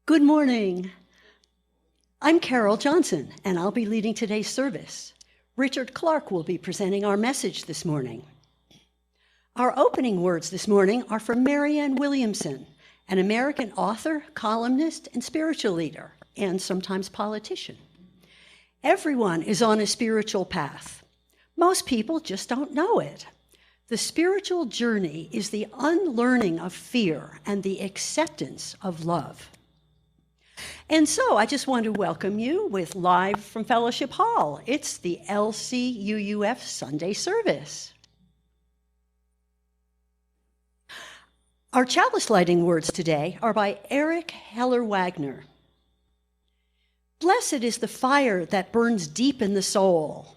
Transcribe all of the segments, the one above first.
Good morning. I'm Carol Johnson, and I'll be leading today's service. Richard Clarke will be presenting our message this morning. Our opening words this morning are from Marianne Williamson, an American author, columnist, and spiritual leader, and sometimes politician. Everyone is on a spiritual path. Most people just don't know it. The spiritual journey is the unlearning of fear and the acceptance of love. And so I just want to welcome you with live from Fellowship Hall. It's the LCUUF Sunday service. Our chalice lighting words today are by Eric Heller Wagner. Blessed is the fire that burns deep in the soul.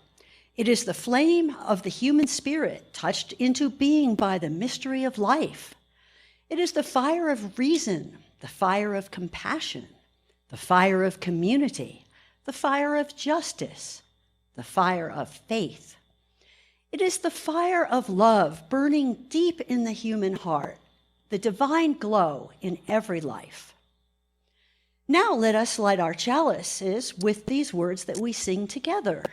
It is the flame of the human spirit touched into being by the mystery of life. It is the fire of reason, the fire of compassion, the fire of community, the fire of justice, the fire of faith. It is the fire of love burning deep in the human heart, the divine glow in every life. Now let us light our chalices with these words that we sing together.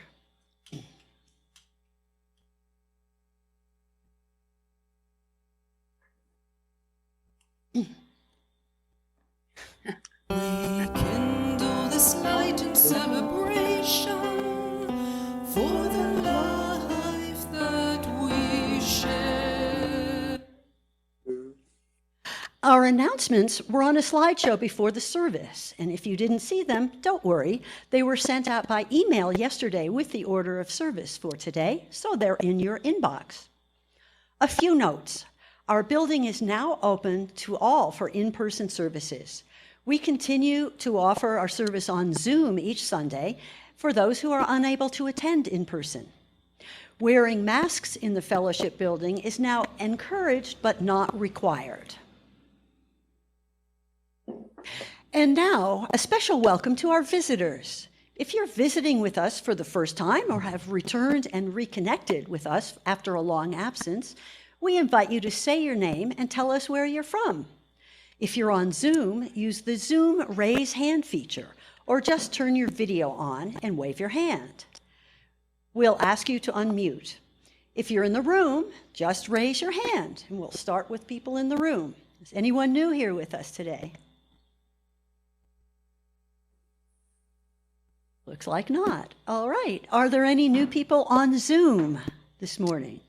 We kindle this light in celebration for the life that we share. Our announcements were on a slideshow before the service, and if you didn't see them, don't worry. They were sent out by email yesterday with the order of service for today, so they're in your inbox. A few notes. Our building is now open to all for in-person services. We continue to offer our service on Zoom each Sunday for those who are unable to attend in person. Wearing masks in the fellowship building is now encouraged but not required. And now, a special welcome to our visitors. If you're visiting with us for the first time or have returned and reconnected with us after a long absence, we invite you to say your name and tell us where you're from. If you're on Zoom, use the Zoom raise hand feature, or just turn your video on and wave your hand. We'll ask you to unmute. If you're in the room, just raise your hand, and we'll start with people in the room. Is anyone new here with us today? Looks like not. All right. Are there any new people on Zoom this morning?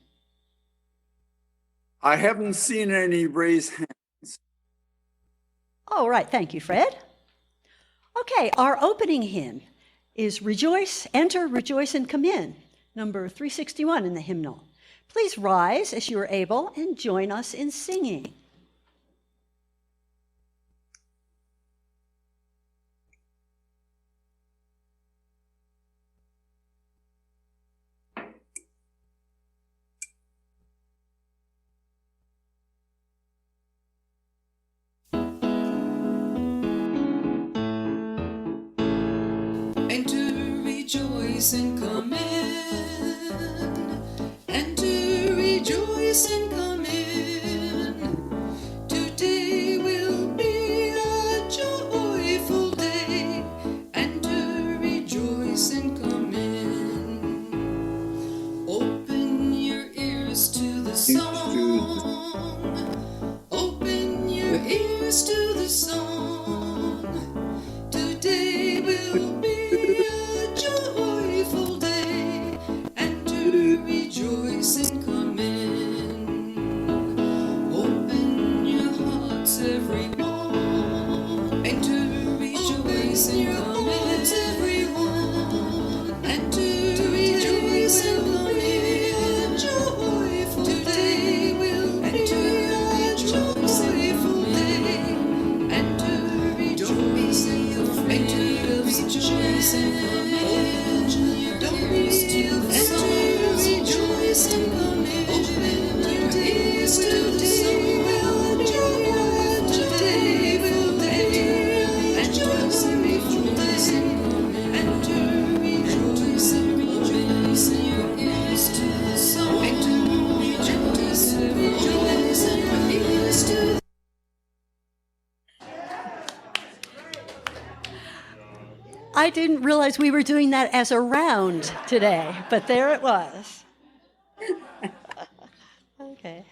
I haven't seen any raised hands. All right. Thank you, Fred. Okay. Our opening hymn is Rejoice, Enter, Rejoice, and Come In, number 361 in the hymnal. Please rise as you are able and join us in singing. And come in, and to rejoice and come in. Today will be a joyful day, and to rejoice and come in. Open your ears to the song, open your ears to the song. Today will be rejoice and come in. Open your hearts, everyone, and to rejoice and come in. Everyone, and to rejoice and come in. Joyful today will be a joyful day, and to rejoice and come in. Rejoice and come in. Don't be still. Rejoice and come in. Open your ears to the song. Today will be a joyful day, and to rejoice and rejoice in your ears to the song. And to rejoice and rejoice in your ears to the I didn't realize we were doing that as a round today, but there it was. Okay.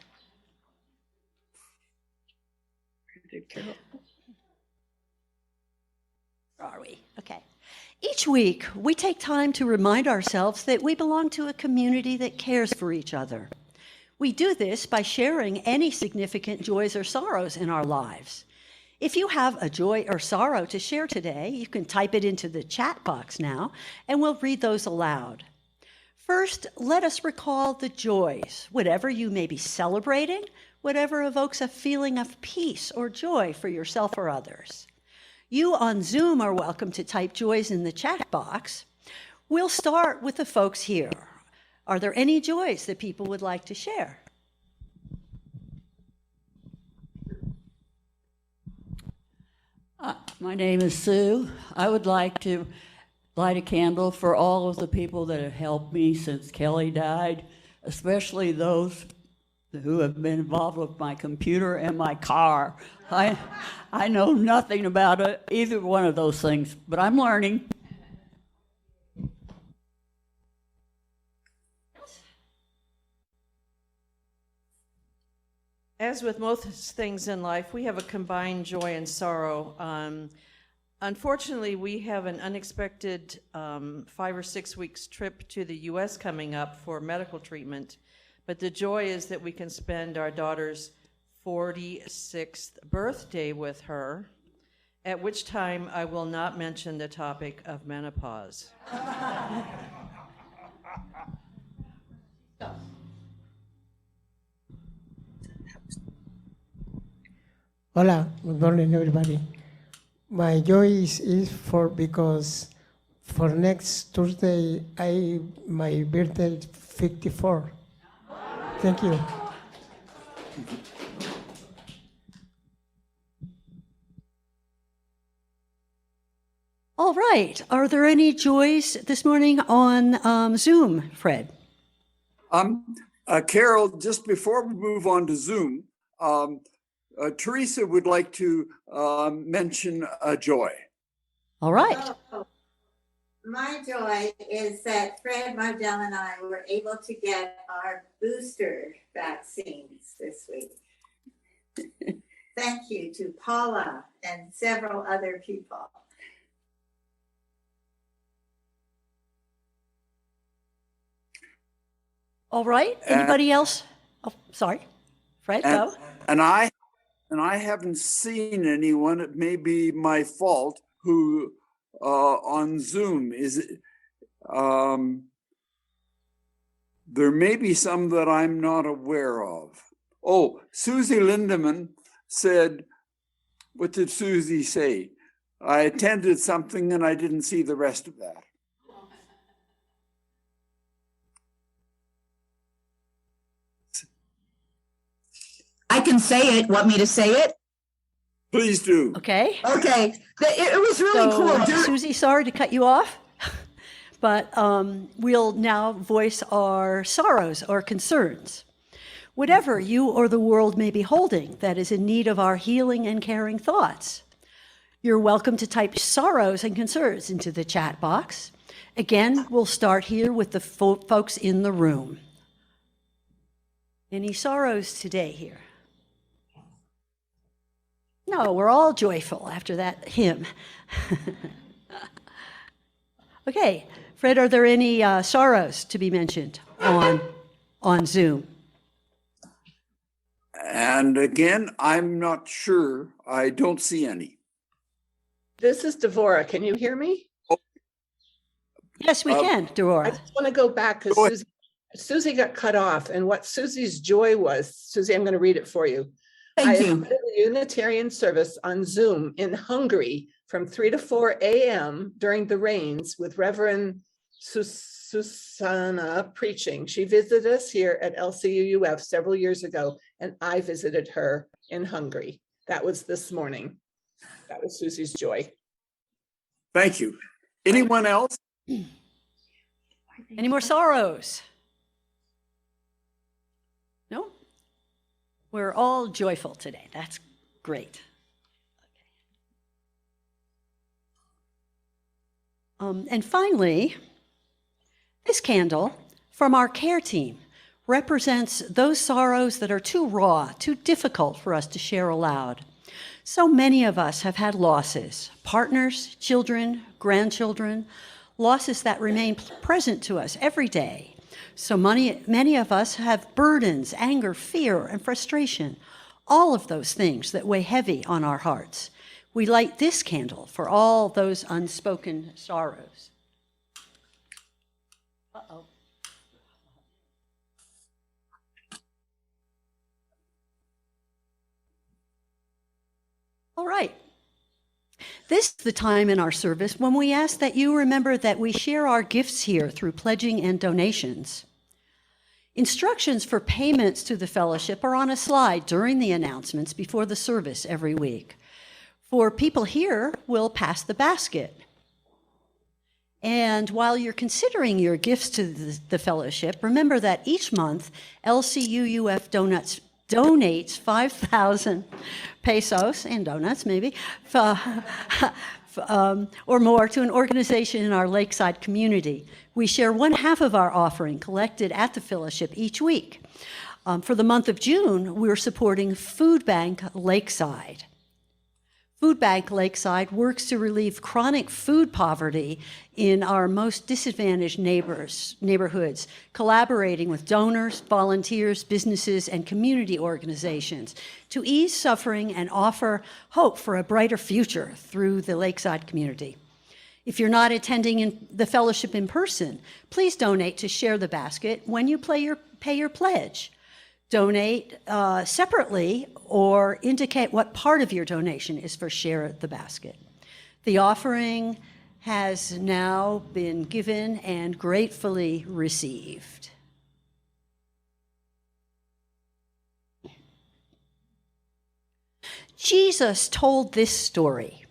Where are we? Okay. Each week, we take time to remind ourselves that we belong to a community that cares for each other. We do this by sharing any significant joys or sorrows in our lives. If you have a joy or sorrow to share today, you can type it into the chat box now, and we'll read those aloud. First, let us recall the joys, whatever you may be celebrating, whatever evokes a feeling of peace or joy for yourself or others. You on Zoom are welcome to type joys in the chat box. We'll start with the folks here. Are there any joys that people would like to share? My name is Sue. I would like to light a candle for all of the people that have helped me since Kelly died, especially those who have been involved with my computer and my car. I know nothing about either one of those things, but I'm learning. As with most things in life, we have a combined joy and sorrow. Unfortunately, we have an unexpected 5 or 6 weeks trip to the U.S. coming up for medical treatment. But the joy is that we can spend our daughter's 46th birthday with her, at which time I will not mention the topic of menopause. Hola, good morning, everybody. My joy is for because for next Thursday, my birthday is 54. Thank you. All right. Are there any joys this morning on Zoom, Fred? Carol, just before we move on to Zoom, Teresa would like to mention a joy. All right. Oh, my joy is that Fred, Mardell, and I were able to get our booster vaccines this week. Thank you to Paula and several other people. All right. Anybody else? Oh, sorry. Fred, go. And I haven't seen anyone, it may be my fault, who on Zoom there may be some that I'm not aware of. Oh, Susie Lindemann said, what did Susie say? I attended something and I didn't see the rest of that. I can say it. Want me to say it? Please do. Okay. Okay. It was really So, cool. Susie, sorry to cut you off, but we'll now voice our sorrows or concerns. Whatever you or the world may be holding that is in need of our healing and caring thoughts, you're welcome to type sorrows and concerns into the chat box. Again, we'll start here with the folks in the room. Any sorrows today here? No, we're all joyful after that hymn. Okay, Fred, are there any sorrows to be mentioned on Zoom? And again, I'm not sure. I don't see any. This is Devora. Can you hear me? Yes, we can, I Deora. just want to go back Go because Susie got cut off, and what Susie's joy was, Susie, I'm going to read it for you. I Thank you. attended a Unitarian service on Zoom in Hungary from 3 to 4 a.m. during the rains with Reverend Susanna preaching. She visited us here at LCUUF several years ago, and I visited her in Hungary. That was this morning. That was Susie's joy. Thank you. Anyone else? Any more sorrows? No? We're all joyful today. That's great. And finally, this candle from our care team represents those sorrows that are too raw, too difficult for us to share aloud. So many of us have had losses, partners, children, grandchildren, losses that remain present to us every day. So many of us have burdens, anger, fear, and frustration, all of those things that weigh heavy on our hearts. We light this candle for all those unspoken sorrows. Uh-oh. All right. This is the time in our service when we ask that you remember that we share our gifts here through pledging and donations. Instructions for payments to the fellowship are on a slide during the announcements before the service every week. For people here, we'll pass the basket. And while you're considering your gifts to the fellowship, remember that each month, LCUUF donates 5,000 pesos, and donuts maybe, or more to an organization in our Lakeside community. We share 1/2 of our offering collected at the fellowship each week. For the month of June, we're supporting Food Bank Lakeside. Food Bank Lakeside works to relieve chronic food poverty in our most disadvantaged neighborhoods, collaborating with donors, volunteers, businesses, and community organizations to ease suffering and offer hope for a brighter future through the Lakeside community. If you're not attending the fellowship in person, please donate to Share the Basket when you pay your pledge. Donate separately or indicate what part of your donation is for Share the Basket. The offering has now been given and gratefully received. Jesus told this story.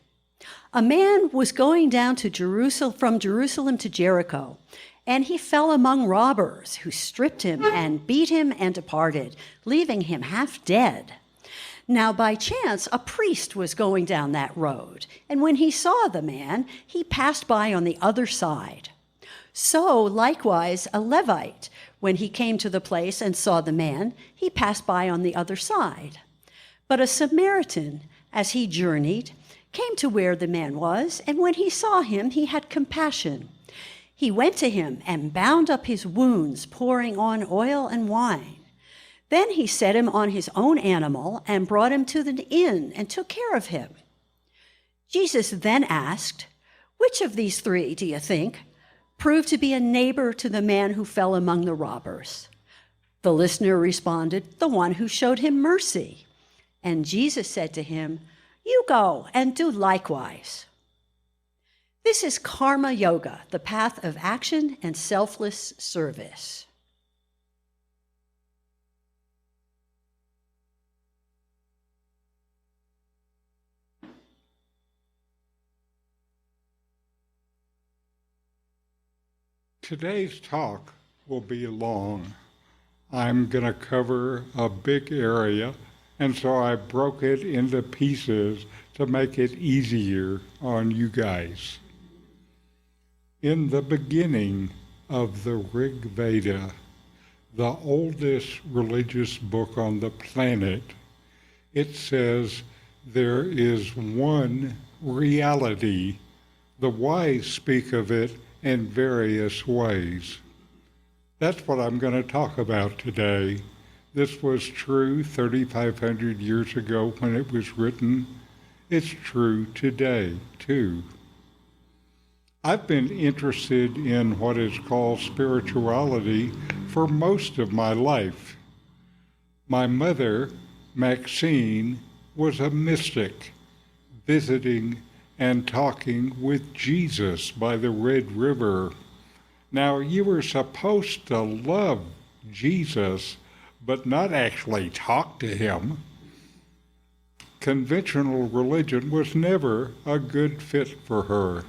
A man was going down to from Jerusalem to Jericho, and he fell among robbers who stripped him and beat him and departed, leaving him half dead. Now, by chance, a priest was going down that road, and when he saw the man, he passed by on the other side. So, likewise, a Levite, when he came to the place and saw the man, he passed by on the other side. But a Samaritan, as he journeyed, came to where the man was, and when he saw him, he had compassion. He went to him and bound up his wounds, pouring on oil and wine. Then he set him on his own animal and brought him to the inn and took care of him. Jesus then asked, "Which of these three, do you think, proved to be a neighbor to the man who fell among the robbers?" The listener responded, "The one who showed him mercy." And Jesus said to him, "You go and do likewise." This is Karma Yoga, the path of action and selfless service. Today's talk will be long. I'm going to cover a big area, and so I broke it into pieces to make it easier on you guys. In the beginning of the Rig Veda, the oldest religious book on the planet, it says there is one reality. The wise speak of it in various ways. That's what I'm going to talk about today. This was true 3,500 years ago when it was written. It's true today, too. I've been interested in what is called spirituality for most of my life. My mother, Maxine, was a mystic, visiting and talking with Jesus by the Red River. Now, you were supposed to love Jesus, but not actually talk to him. Conventional religion was never a good fit for her.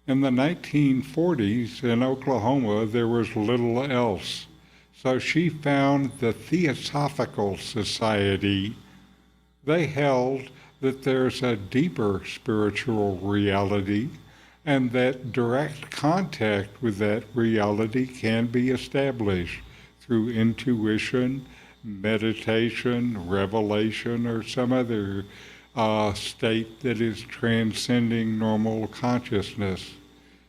In the 1940s in Oklahoma, there was little else. So she found the Theosophical Society. They held that there's a deeper spiritual reality and that direct contact with that reality can be established through intuition, meditation, revelation, or some other state that is transcending normal consciousness.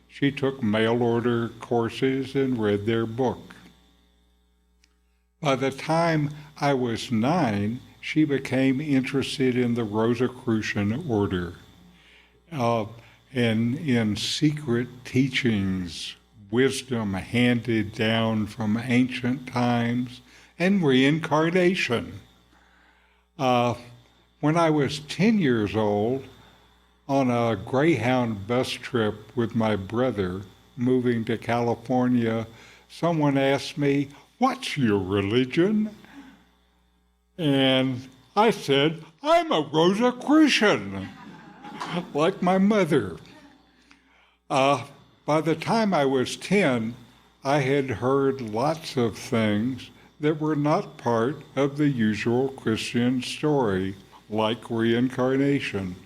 She took mail-order courses and read their book. By the time I was 9, she became interested in the Rosicrucian order and in secret teachings, wisdom handed down from ancient times, and reincarnation. When I was 10 years old, on a Greyhound bus trip with my brother moving to California, someone asked me, "What's your religion?" And I said, "I'm a Rosicrucian," like my mother. By the time I was 10, I had heard lots of things that were not part of the usual Christian story, like reincarnation.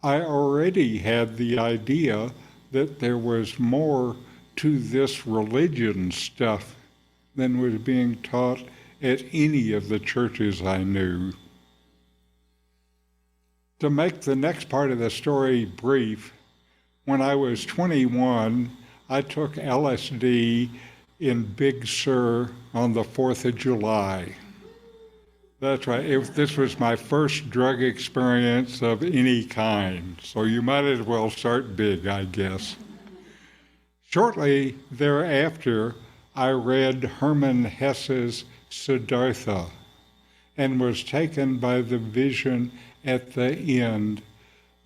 I already had the idea that there was more to this religion stuff than was being taught at any of the churches I knew. To make the next part of the story brief, when I was 21, I took LSD in Big Sur on the 4th of July. That's right. This was my first drug experience of any kind, so you might as well start big, I guess. Shortly thereafter, I read Hermann Hesse's Siddhartha and was taken by the vision at the end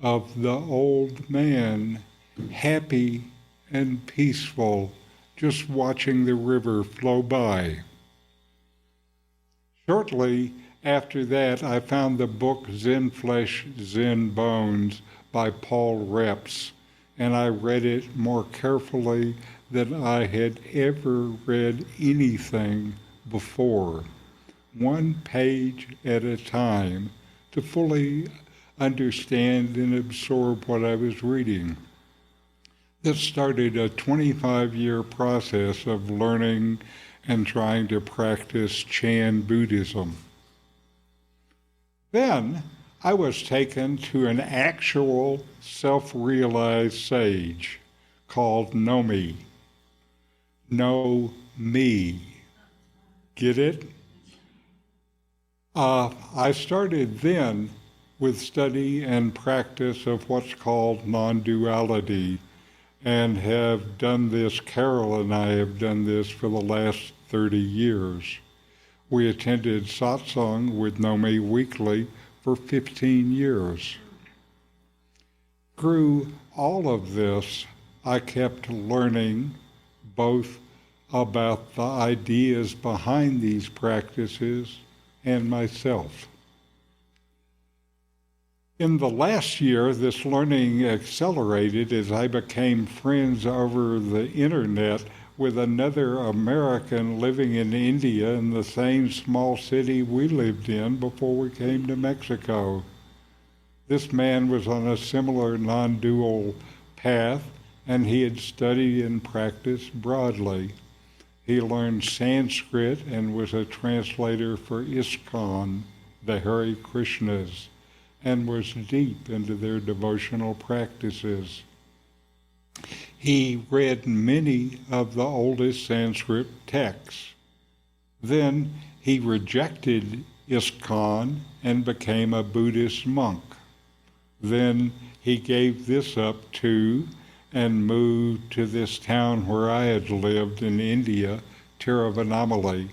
of the old man, happy and peaceful, just watching the river flow by. Shortly after that, I found the book Zen Flesh, Zen Bones by Paul Reps, and I read it more carefully than I had ever read anything before, one page at a time, to fully understand and absorb what I was reading. This started a 25-year process of learning and trying to practice Chan Buddhism. Then I was taken to an actual self-realized sage called Nomi. Know me. Get it? I started then with study and practice of what's called non-duality, and have done this, Carol and I have done this for the last 30 years. We attended satsang with Nomi weekly for 15 years. Through all of this, I kept learning both about the ideas behind these practices and myself. In the last year, this learning accelerated as I became friends over the internet with another American living in India in the same small city we lived in before we came to Mexico. This man was on a similar non-dual path, and he had studied and practiced broadly. He learned Sanskrit and was a translator for ISKCON, the Hare Krishnas, and was deep into their devotional practices. He read many of the oldest Sanskrit texts. Then he rejected ISKCON and became a Buddhist monk. Then he gave this up too and moved to this town where I had lived in India, Tiruvannamalai,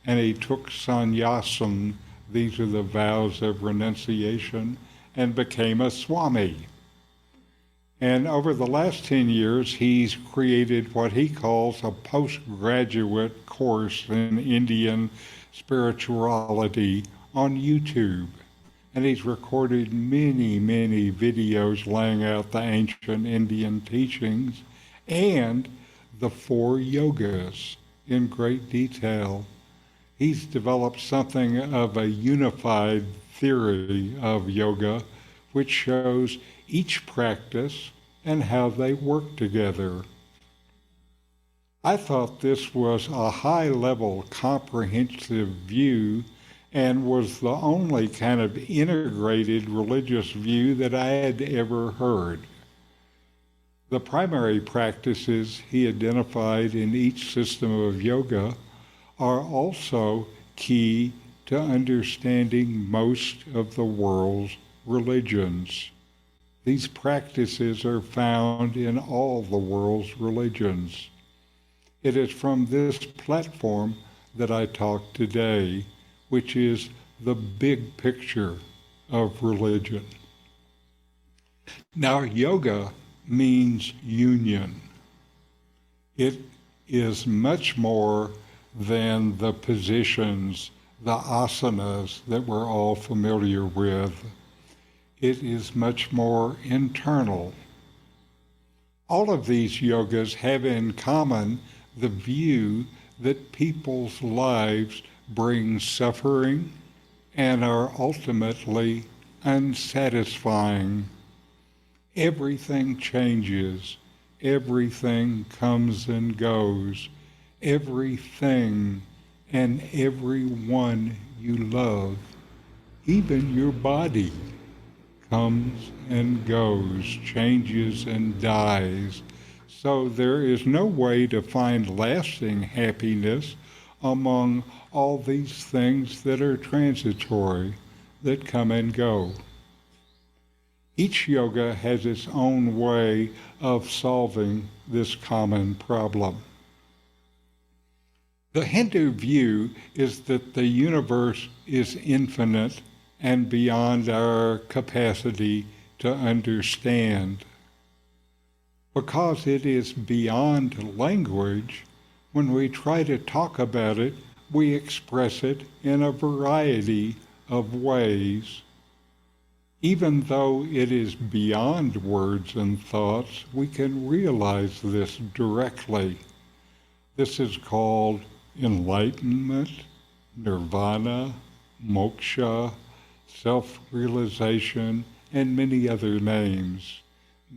and he took sannyasam, these are the vows of renunciation, and became a Swami. And over the last 10 years, he's created what he calls a postgraduate course in Indian spirituality on YouTube. And he's recorded many, many videos laying out the ancient Indian teachings and the 4 yogas in great detail. He's developed something of a unified theory of yoga, which shows each practice and how they work together. I thought this was a high-level, comprehensive view and was the only kind of integrated religious view that I had ever heard. The primary practices he identified in each system of yoga are also key to understanding most of the world's religions. These practices are found in all the world's religions. It is from this platform that I talk today, which is the big picture of religion. Now, yoga means union. It is much more than the positions, the asanas that we're all familiar with. It is much more internal. All of these yogas have in common the view that people's lives bring suffering and are ultimately unsatisfying. Everything changes, everything comes and goes, everything and everyone you love, even your body, comes and goes, changes and dies. So there is no way to find lasting happiness among all these things that are transitory, that come and go. Each yoga has its own way of solving this common problem. The Hindu view is that the universe is infinite and beyond our capacity to understand. Because it is beyond language, when we try to talk about it, we express it in a variety of ways. Even though it is beyond words and thoughts, we can realize this directly. This is called enlightenment, nirvana, moksha, self-realization, and many other names.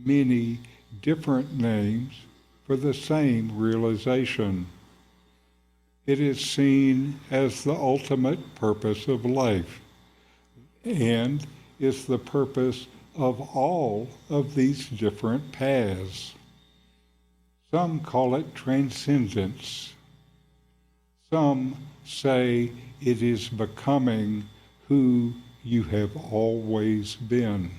Many different names for the same realization. It is seen as the ultimate purpose of life and is the purpose of all of these different paths. Some call it transcendence. Some say it is becoming who you have always been.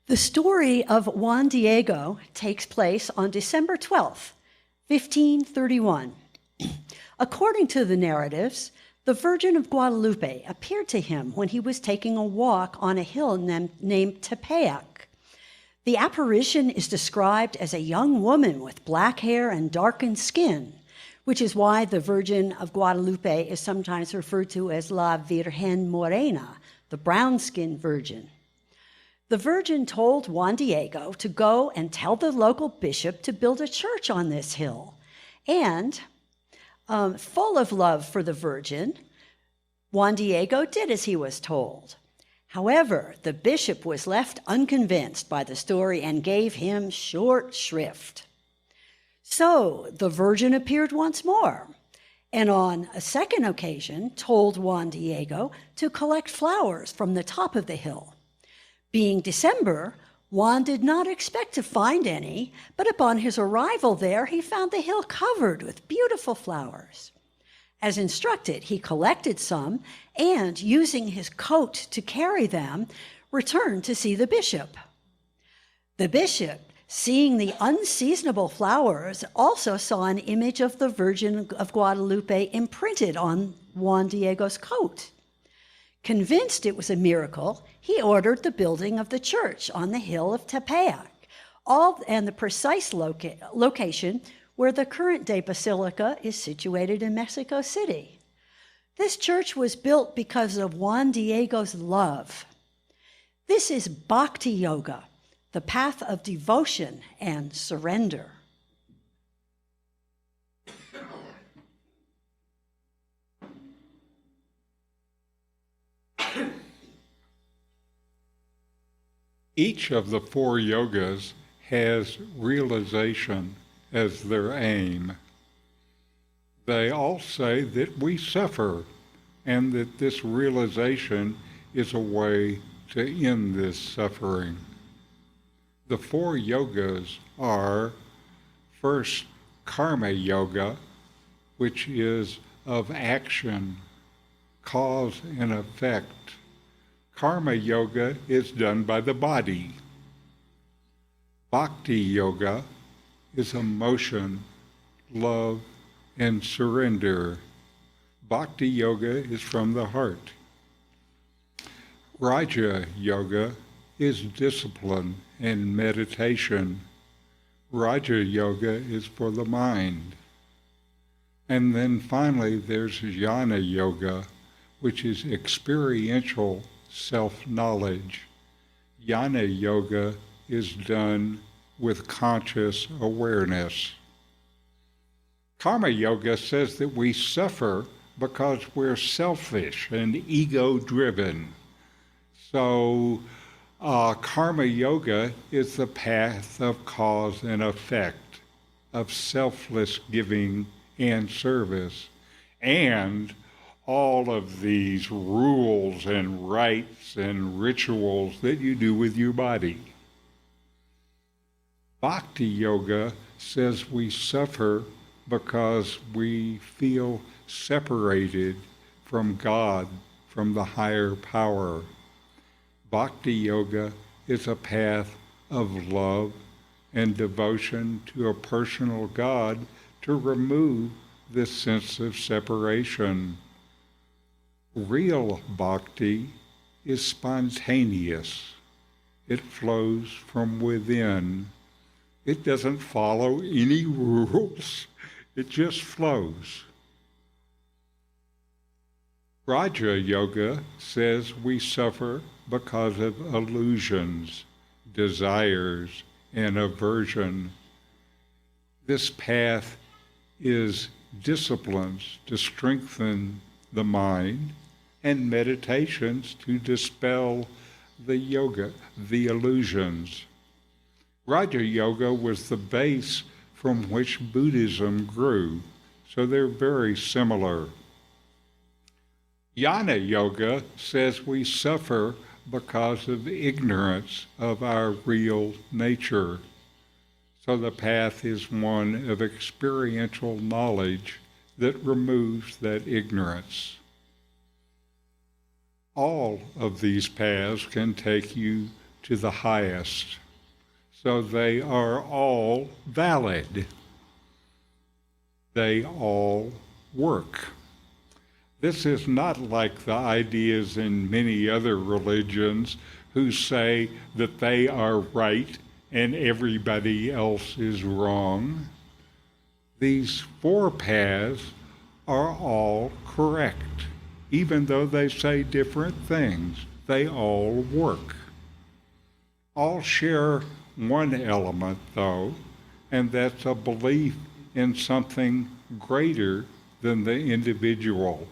The story of Juan Diego takes place on December 12th, 1531. According to the narratives, the Virgin of Guadalupe appeared to him when he was taking a walk on a hill named Tepeyac. The apparition is described as a young woman with black hair and darkened skin, which is why the Virgin of Guadalupe is sometimes referred to as La Virgen Morena, the brown-skinned Virgin. The Virgin told Juan Diego to go and tell the local bishop to build a church on this hill. And full of love for the Virgin, Juan Diego did as he was told. However, the bishop was left unconvinced by the story and gave him short shrift. So the Virgin appeared once more, and on a second occasion told Juan Diego to collect flowers from the top of the hill. Being December, Juan did not expect to find any, but upon his arrival there, he found the hill covered with beautiful flowers. As instructed, he collected some and, using his coat to carry them, returned to see the bishop. The bishop, seeing the unseasonable flowers, also saw an image of the Virgin of Guadalupe imprinted on Juan Diego's coat. Convinced it was a miracle, he ordered the building of the church on the hill of Tepeyac, and the precise location where the current-day basilica is situated in Mexico City. This church was built because of Juan Diego's love. This is Bhakti Yoga, the path of devotion and surrender. Each of the four yogas has realization as their aim. They all say that we suffer and that this realization is a way to end this suffering. The four yogas are, first, karma yoga, which is of action, cause and effect. Karma yoga is done by the body. Bhakti yoga is emotion, love, and surrender. Bhakti yoga is from the heart. Raja yoga is discipline and meditation. Raja yoga is for the mind. And then finally there's jnana yoga, which is experiential self-knowledge. Jnana yoga is done with conscious awareness. Karma yoga says that we suffer because we're selfish and ego-driven. So karma yoga is the path of cause and effect, of selfless giving and service, and all of these rules and rites and rituals that you do with your body. Bhakti yoga says we suffer because we feel separated from God, from the higher power. Bhakti yoga is a path of love and devotion to a personal God to remove this sense of separation. Real bhakti is spontaneous. It flows from within. It doesn't follow any rules. It just flows. Raja Yoga says we suffer because of illusions, desires, and aversion. This path is disciplines to strengthen the mind and meditations to dispel the illusions. Raja Yoga was the base from which Buddhism grew, so they're very similar. Jnana Yoga says we suffer because of ignorance of our real nature. So the path is one of experiential knowledge that removes that ignorance. All of these paths can take you to the highest, so they are all valid. They all work. This is not like the ideas in many other religions who say that they are right and everybody else is wrong. These four paths are all correct. Even though they say different things, they all work. All share one element, though, and that's a belief in something greater than the individual.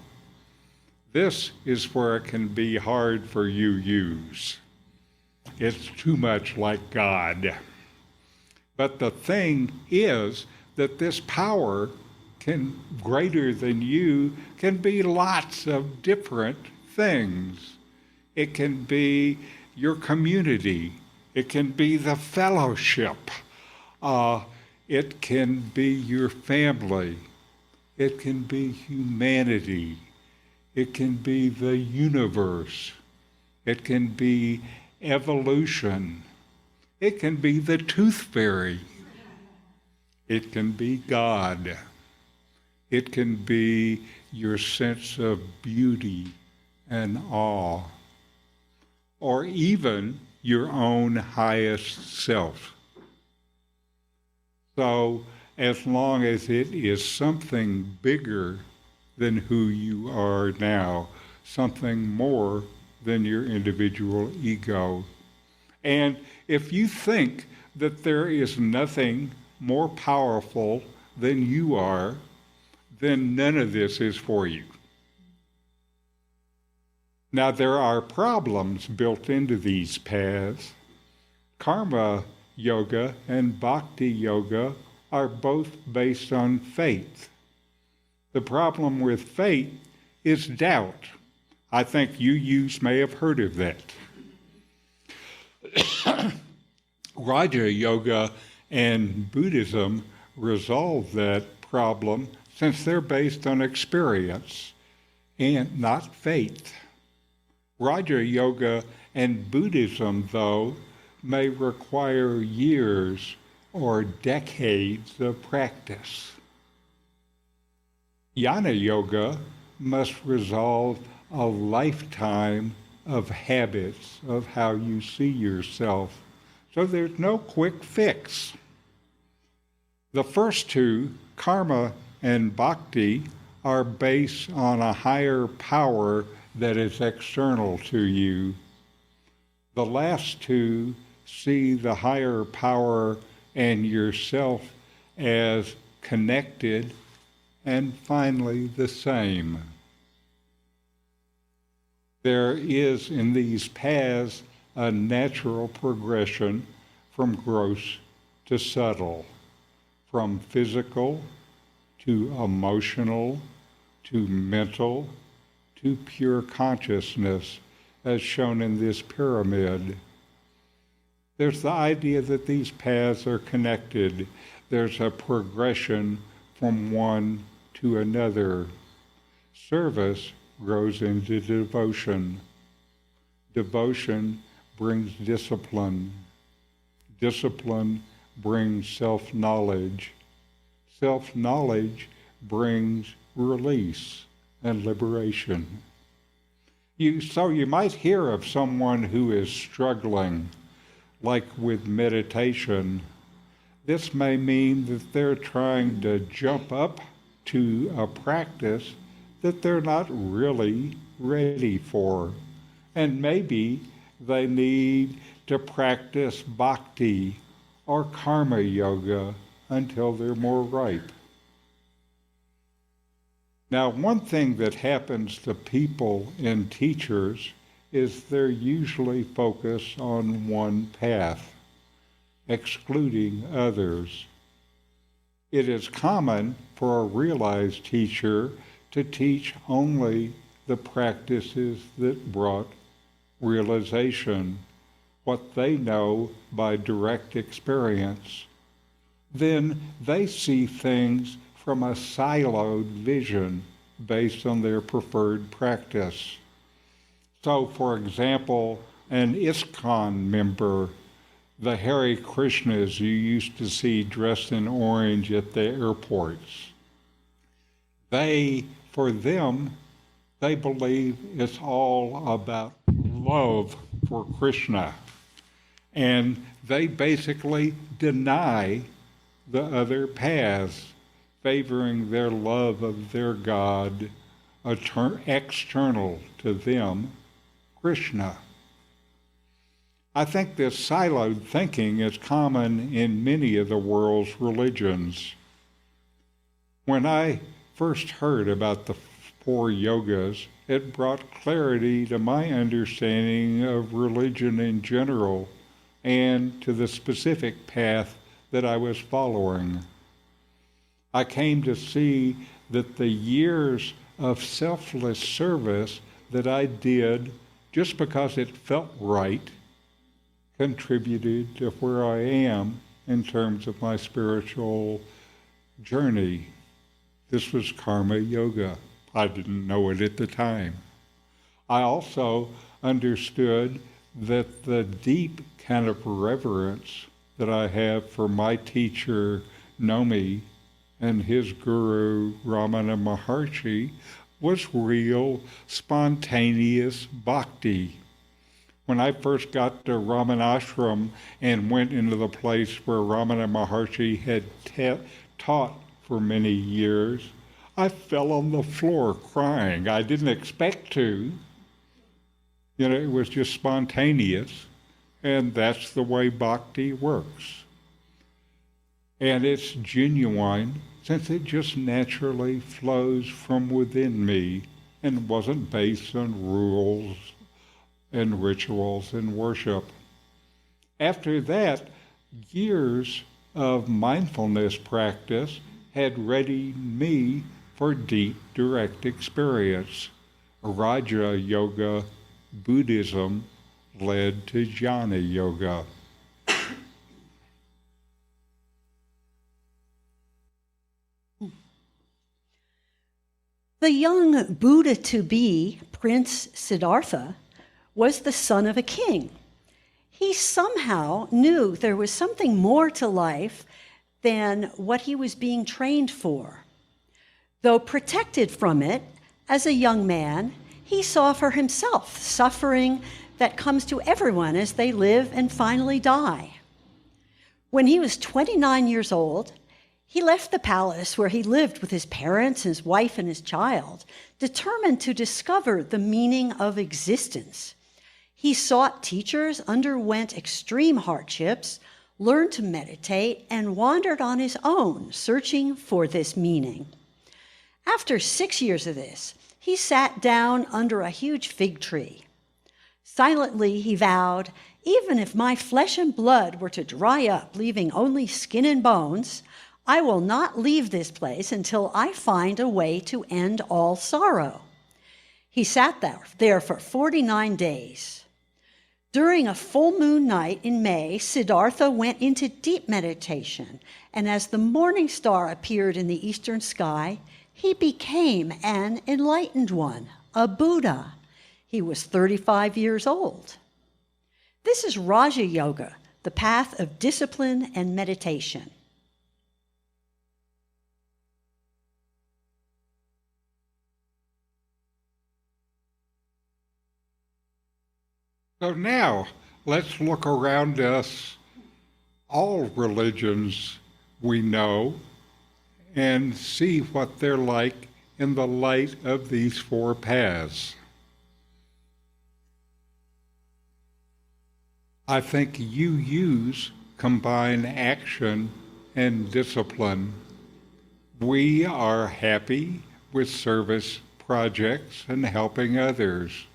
This is where it can be hard for you-yous. It's too much like God. But the thing is that this power greater than you, can be lots of different things. It can be your community. It can be the fellowship. It can be your family. It can be humanity. It can be the universe. It can be evolution. It can be the tooth fairy. It can be God. It can be your sense of beauty and awe, or even your own highest self. So, as long as it is something bigger than who you are now, something more than your individual ego. And if you think that there is nothing more powerful than you are, then none of this is for you. Now, there are problems built into these paths. Karma yoga and bhakti yoga are both based on faith. The problem with faith is doubt. I think you may have heard of that. Raja Yoga and Buddhism resolve that problem since they're based on experience and not faith. Raja Yoga and Buddhism, though, may require years or decades of practice. Jnana Yoga must resolve a lifetime of habits of how you see yourself. So there's no quick fix. The first two, karma and bhakti, are based on a higher power that is external to you. The last two see the higher power and yourself as connected and finally the same. There is in these paths a natural progression from gross to subtle, from physical to emotional to mental to pure consciousness, as shown in this pyramid. There's the idea that these paths are connected. There's a progression from one to another. Service grows into devotion. Devotion brings discipline. Discipline brings self-knowledge. Self-knowledge brings release and liberation. So you might hear of someone who is struggling, like with meditation. This may mean that they're trying to jump up to a practice that they're not really ready for. And maybe they need to practice bhakti or karma yoga until they're more ripe. Now, one thing that happens to people and teachers is they're usually focused on one path, excluding others. It is common for a realized teacher to teach only the practices that brought realization, what they know by direct experience. Then they see things from a siloed vision based on their preferred practice. So, for example, an ISKCON member, the Hare Krishnas you used to see dressed in orange at the airports, for them, they believe it's all about love for Krishna. And they basically deny the other paths, favoring their love of their God, external to them, Krishna. I think this siloed thinking is common in many of the world's religions. When I first heard about the 4 yogas, it brought clarity to my understanding of religion in general and to the specific path that I was following. I came to see that the years of selfless service that I did just because it felt right contributed to where I am in terms of my spiritual journey. This was karma yoga. I didn't know it at the time. I also understood that the deep kind of reverence that I have for my teacher, Nomi, and his guru, Ramana Maharshi, was real, spontaneous bhakti. When I first got to Ramanashram and went into the place where Ramana Maharshi had taught for many years, I fell on the floor crying. I didn't expect to. It was just spontaneous, and that's the way bhakti works. And it's genuine, since it just naturally flows from within me and wasn't based on rules and rituals and worship. After that, years of mindfulness practice had readied me for deep, direct experience. Raja Yoga Buddhism led to Jnana Yoga. The young Buddha-to-be, Prince Siddhartha, was the son of a king. He somehow knew there was something more to life than what he was being trained for. Though protected from it, as a young man, he saw for himself suffering that comes to everyone as they live and finally die. When he was 29 years old, he left the palace where he lived with his parents, his wife, and his child, determined to discover the meaning of existence. He sought teachers, underwent extreme hardships, learned to meditate, and wandered on his own, searching for this meaning. After 6 years of this, he sat down under a huge fig tree. Silently, he vowed, "Even if my flesh and blood were to dry up, leaving only skin and bones, I will not leave this place until I find a way to end all sorrow. He sat there for 49 days. During a full moon night in May, Siddhartha went into deep meditation, and as the morning star appeared in the eastern sky, he became an enlightened one, a Buddha. He was 35 years old. This is Raja Yoga, the path of discipline and meditation. So now, let's look around us, all religions we know, and see what they're like in the light of these four paths. I think UUs combine action and discipline. We are happy with service projects and helping others.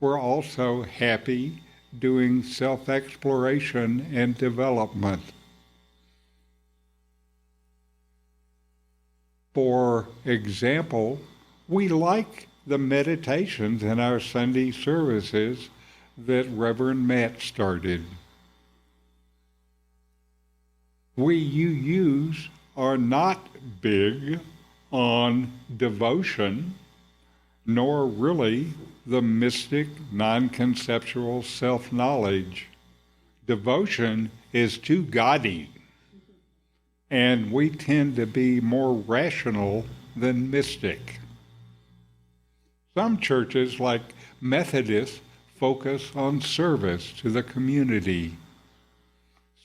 We're also happy doing self-exploration and development. For example, we like the meditations in our Sunday services that Reverend Matt started. We UUs are not big on devotion, nor really the mystic, non-conceptual self-knowledge. Devotion is too gaudy, and we tend to be more rational than mystic. Some churches, like Methodists, focus on service to the community.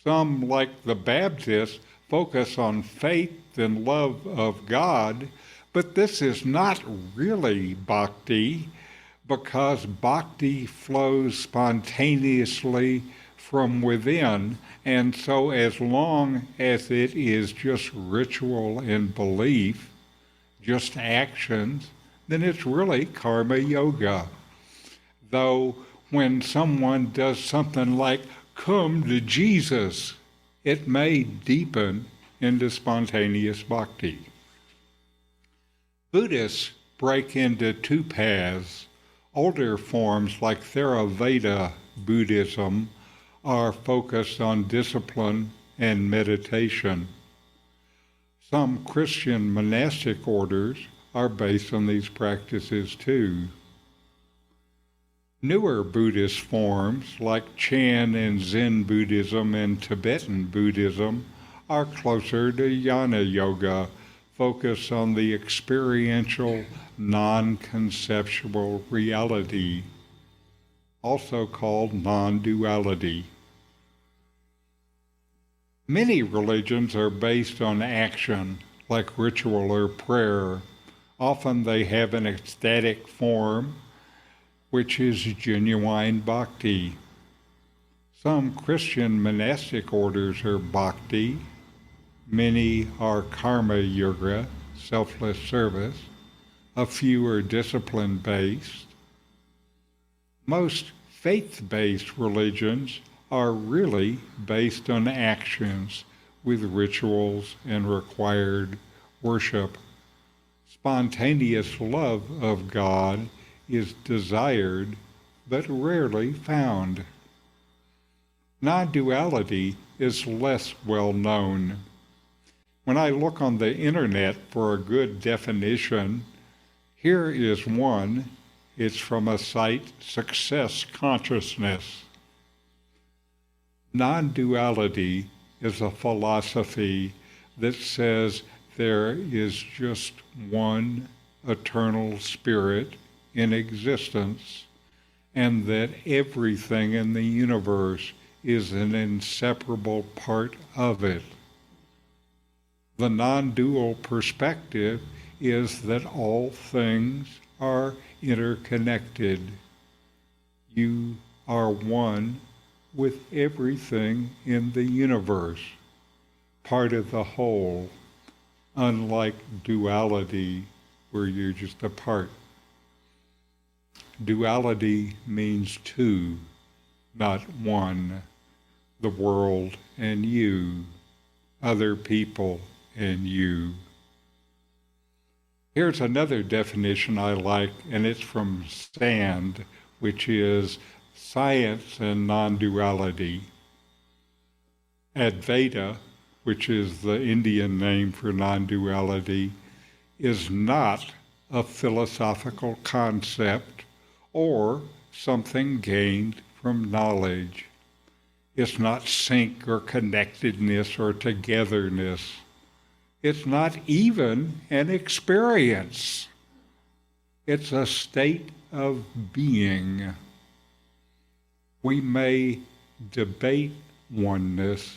Some, like the Baptists, focus on faith and love of God, but this is not really bhakti, because bhakti flows spontaneously from within, and so as long as it is just ritual and belief, just actions, then it's really karma yoga. Though when someone does something like come to Jesus, it may deepen into spontaneous bhakti. Buddhists break into two paths. Older forms like Theravada Buddhism are focused on discipline and meditation. Some Christian monastic orders are based on these practices too. Newer Buddhist forms like Chan and Zen Buddhism and Tibetan Buddhism are closer to Jnana Yoga, focused on the experiential, non-conceptual reality, also called non-duality. Many religions are based on action, like ritual or prayer. Often they have an ecstatic form, which is genuine bhakti. Some Christian monastic orders are bhakti. Many are karma yoga, selfless service. A few are discipline-based. Most faith-based religions are really based on actions with rituals and required worship. Spontaneous love of God is desired but rarely found. Non-duality is less well known. When I look on the internet for a good definition, here is one. It's from a site, Success Consciousness. Non-duality is a philosophy that says there is just one eternal spirit in existence, and that everything in the universe is an inseparable part of it. The non-dual perspective is that all things are interconnected. You are one with everything in the universe, part of the whole, unlike duality, where you're just a part. Duality means two, not one. The world and you, other people and you. Here's another definition I like, and it's from SAND, which is science and non-duality. Advaita, which is the Indian name for non-duality, is not a philosophical concept or something gained from knowledge. It's not sync or connectedness or togetherness. It's not even an experience. It's a state of being. We may debate oneness,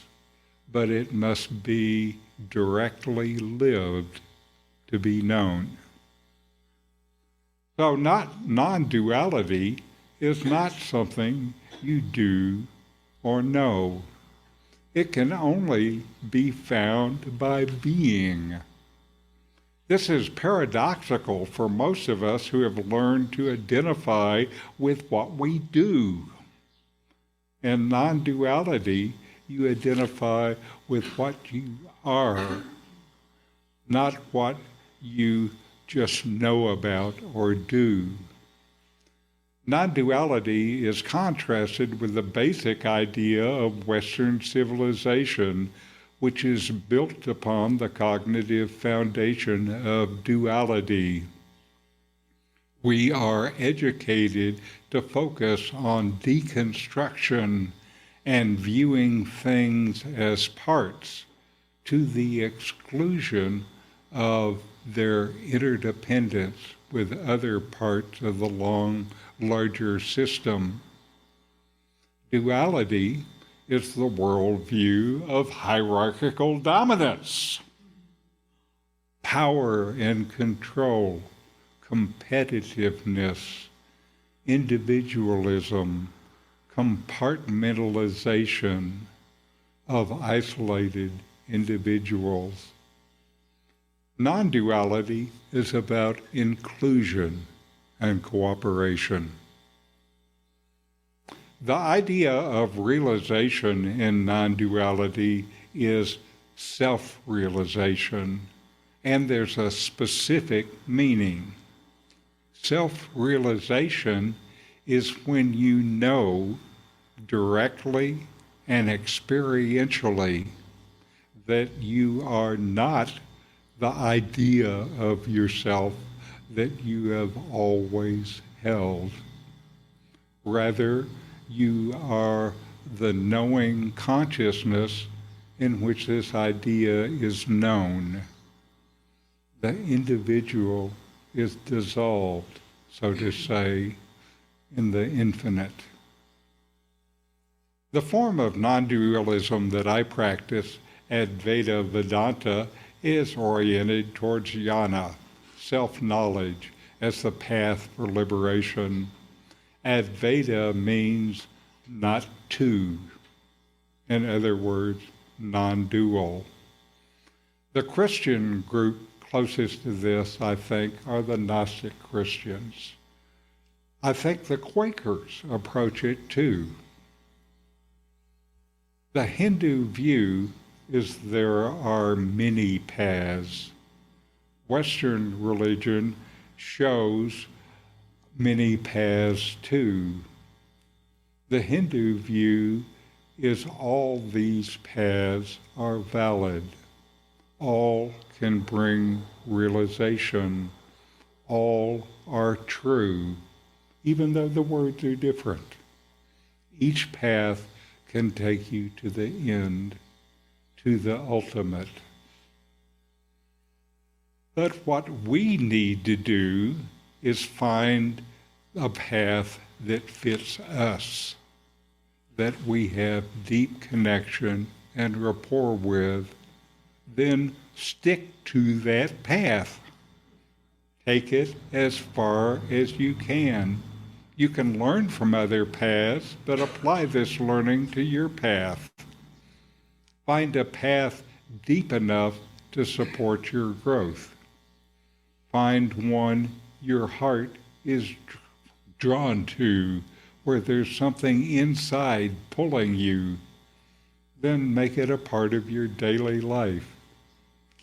but it must be directly lived to be known. So non-duality is not something you do or know. It can only be found by being. This is paradoxical for most of us who have learned to identify with what we do. In non-duality, you identify with what you are, not what you just know about or do. Non-duality is contrasted with the basic idea of Western civilization, which is built upon the cognitive foundation of duality. We are educated to focus on deconstruction and viewing things as parts to the exclusion of their interdependence with other parts of the larger system. Duality is the worldview of hierarchical dominance, power and control, competitiveness, individualism, compartmentalization of isolated individuals. Non-duality is about inclusion and cooperation. The idea of realization in non-duality is self-realization, and there's a specific meaning. Self-realization is when you know directly and experientially that you are not the idea of yourself that you have always held. Rather, you are the knowing consciousness in which this idea is known. The individual is dissolved, so to say, in the infinite. The form of non-dualism that I practice, Advaita Vedanta, is oriented towards jnana, self-knowledge, as the path for liberation. Advaita means not two. In other words, non-dual. The Christian group closest to this, I think, are the Gnostic Christians. I think the Quakers approach it too. The Hindu view is there are many paths. Western religion shows many paths too. The Hindu view is all these paths are valid. All can bring realization. All are true, even though the words are different. Each path can take you to the end, to the ultimate. But what we need to do is find a path that fits us, that we have deep connection and rapport with. Then stick to that path. Take it as far as you can. You can learn from other paths, but apply this learning to your path. Find a path deep enough to support your growth. Find one your heart is drawn to, where there's something inside pulling you. Then make it a part of your daily life.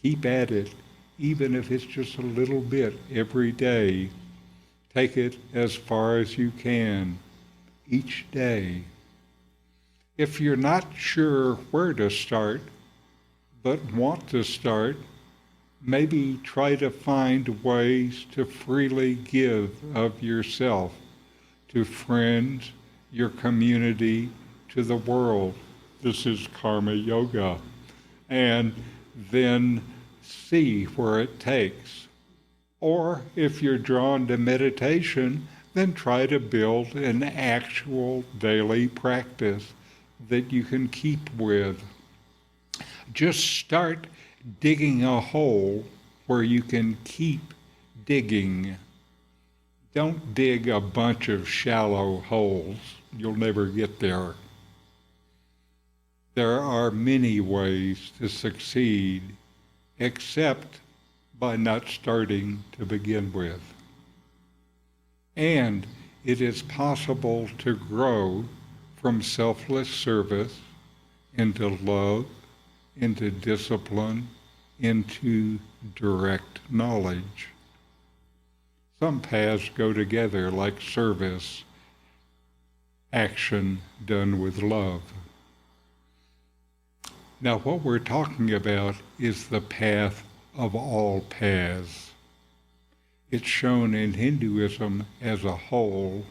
Keep at it, even if it's just a little bit every day. Take it as far as you can each day. If you're not sure where to start, but want to start, maybe try to find ways to freely give of yourself to friends, your community, to the world. This is karma yoga. And then see where it takes. Or if you're drawn to meditation, then try to build an actual daily practice that you can keep with. Just start digging a hole where you can keep digging. Don't dig a bunch of shallow holes. You'll never get there. There are many ways to succeed, except by not starting to begin with. And it is possible to grow from selfless service into love, into discipline, into direct knowledge. Some paths go together like service, action done with love. Now, what we're talking about is the path of all paths. It's shown in Hinduism as a whole,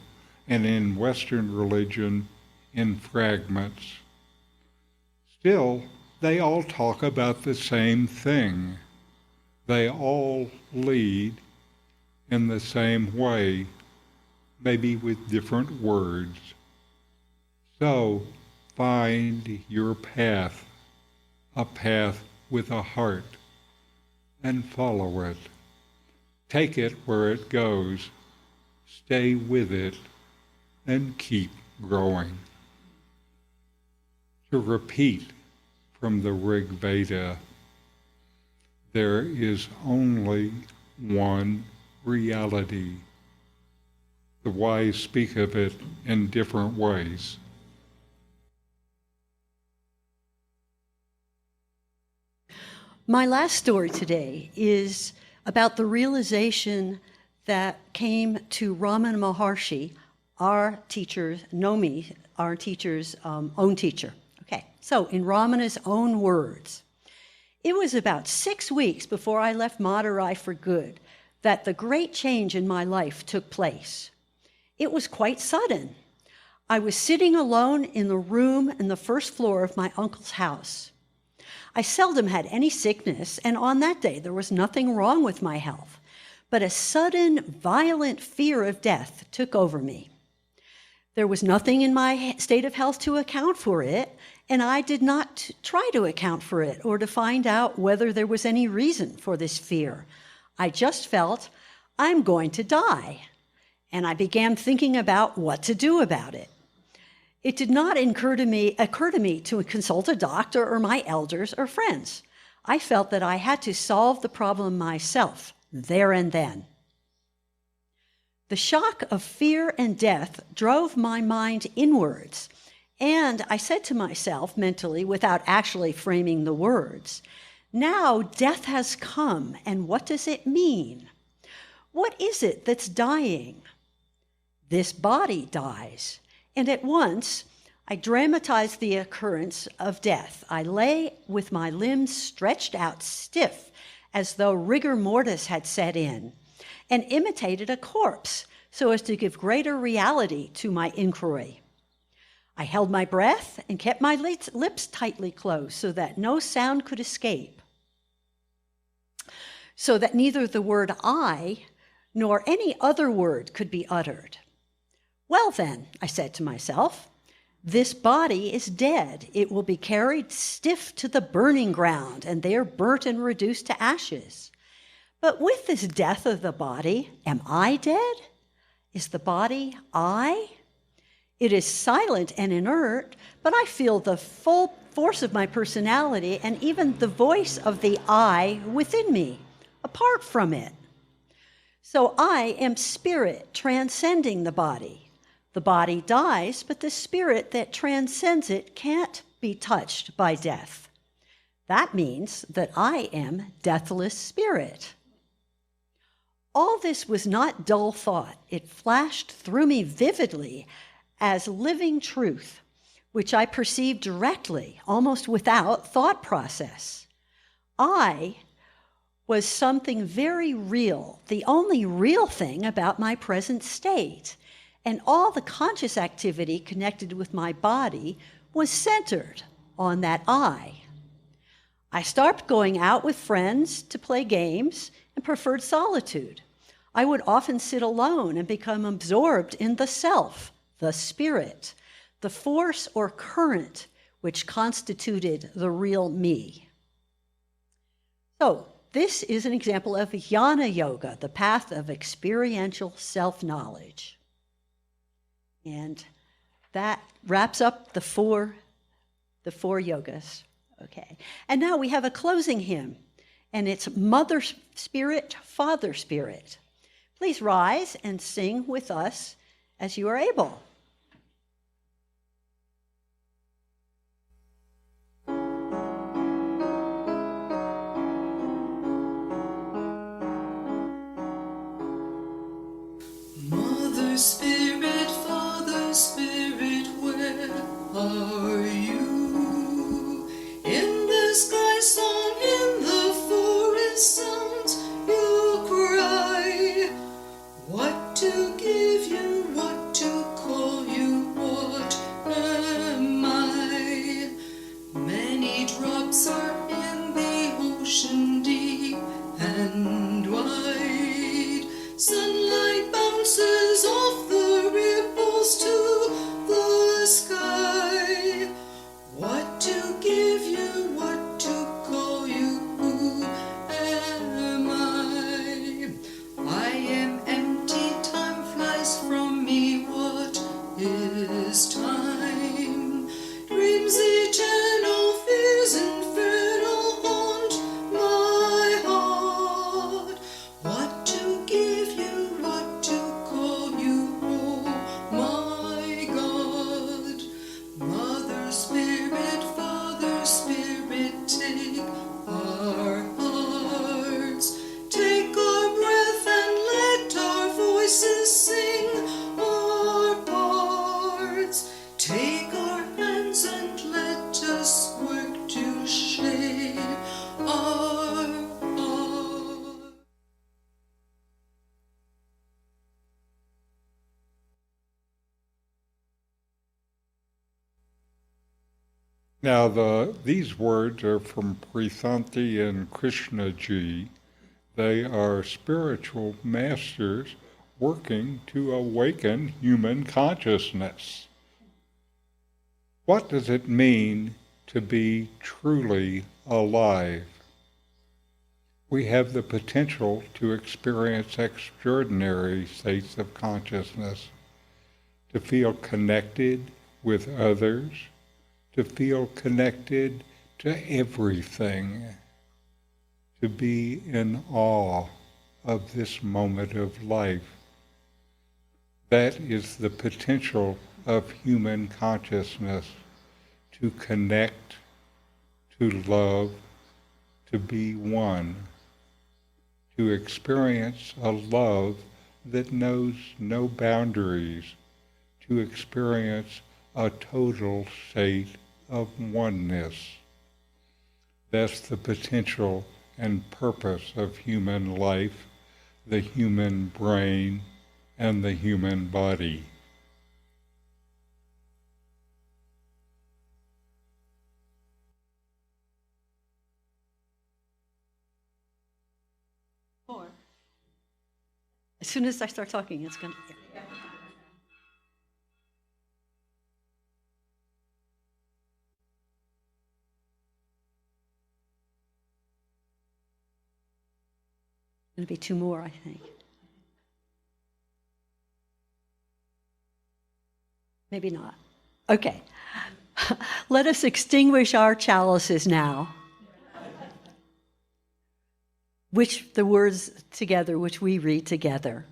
and in Western religion in fragments. Still, they all talk about the same thing. They all lead in the same way, maybe with different words. So, find your path, a path with a heart, and follow it. Take it where it goes, stay with it, and keep growing. To repeat from the Rig Veda, there is only one reality. The wise speak of it in different ways. My last story today is about the realization that came to Ramana Maharshi, our teacher, Nomi, our teacher's own teacher. Okay, so in Ramana's own words, it was about 6 weeks before I left Madurai for good that the great change in my life took place. It was quite sudden. I was sitting alone in the room in the first floor of my uncle's house. I seldom had any sickness, and on that day there was nothing wrong with my health, but a sudden, violent fear of death took over me. There was nothing in my state of health to account for it, and I did not try to account for it or to find out whether there was any reason for this fear. I just felt, I'm going to die, and I began thinking about what to do about it. It did not occur to me to consult a doctor or my elders or friends. I felt that I had to solve the problem myself, there and then. The shock of fear and death drove my mind inwards, and I said to myself mentally, without actually framing the words, now death has come, and what does it mean? What is it that's dying? This body dies. And at once, I dramatized the occurrence of death. I lay with my limbs stretched out stiff, as though rigor mortis had set in, and imitated a corpse so as to give greater reality to my inquiry. I held my breath and kept my lips tightly closed so that no sound could escape, so that neither the word I nor any other word could be uttered. Well then, I said to myself, this body is dead. It will be carried stiff to the burning ground and there burnt and reduced to ashes. But with this death of the body, am I dead? Is the body I? It is silent and inert, but I feel the full force of my personality and even the voice of the I within me, apart from it. So I am spirit transcending the body. The body dies, but the spirit that transcends it can't be touched by death. That means that I am deathless spirit. All this was not dull thought. It flashed through me vividly as living truth, which I perceived directly, almost without thought process. I was something very real, the only real thing about my present state, and all the conscious activity connected with my body was centered on that I. I stopped going out with friends to play games and preferred solitude. I would often sit alone and become absorbed in the self, the spirit, the force or current which constituted the real me. So, this is an example of Jnana Yoga, the path of experiential self-knowledge. And that wraps up the four yogas. Okay. And now we have a closing hymn, and it's Mother Spirit, Father Spirit. Please rise and sing with us as you are able. Mother Spirit, Father Spirit, where are you? In the sky song, in the forest sounds, you cry. What to give you, what to call you, what am I? Many drops are in the ocean deep and wide. Sunlight bounces off the ripples to the sky. What to give you, what to call you, who am I? I am empty, time flies from me, what is time? Dreams eternal, fears infernal haunt my heart. What to give you, what to call you, oh my God. Mother Spirit, Father Spirit, take our hearts, take our breath and let our voices sing our parts. Take our hands and let us work to shape our art. Now, these words are from Prithanti and Krishnaji. They are spiritual masters working to awaken human consciousness. What does it mean to be truly alive? We have the potential to experience extraordinary states of consciousness, to feel connected with others, to feel connected to everything, to be in awe of this moment of life. That is the potential of human consciousness, to connect, to love, to be one, to experience a love that knows no boundaries, to experience a total state of oneness. That's the potential and purpose of human life, the human brain, and the human body. More. As soon as I start talking, it's going to... Going to be two more, I think. Maybe not. Okay. Let us extinguish our chalices now. Which the words together, which we read together.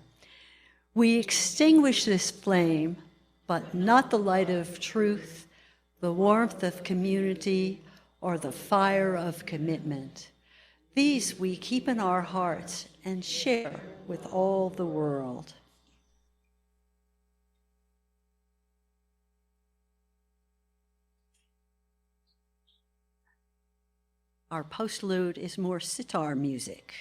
We extinguish this flame, but not the light of truth, the warmth of community, or the fire of commitment. These we keep in our hearts and share with all the world. Our postlude is more sitar music.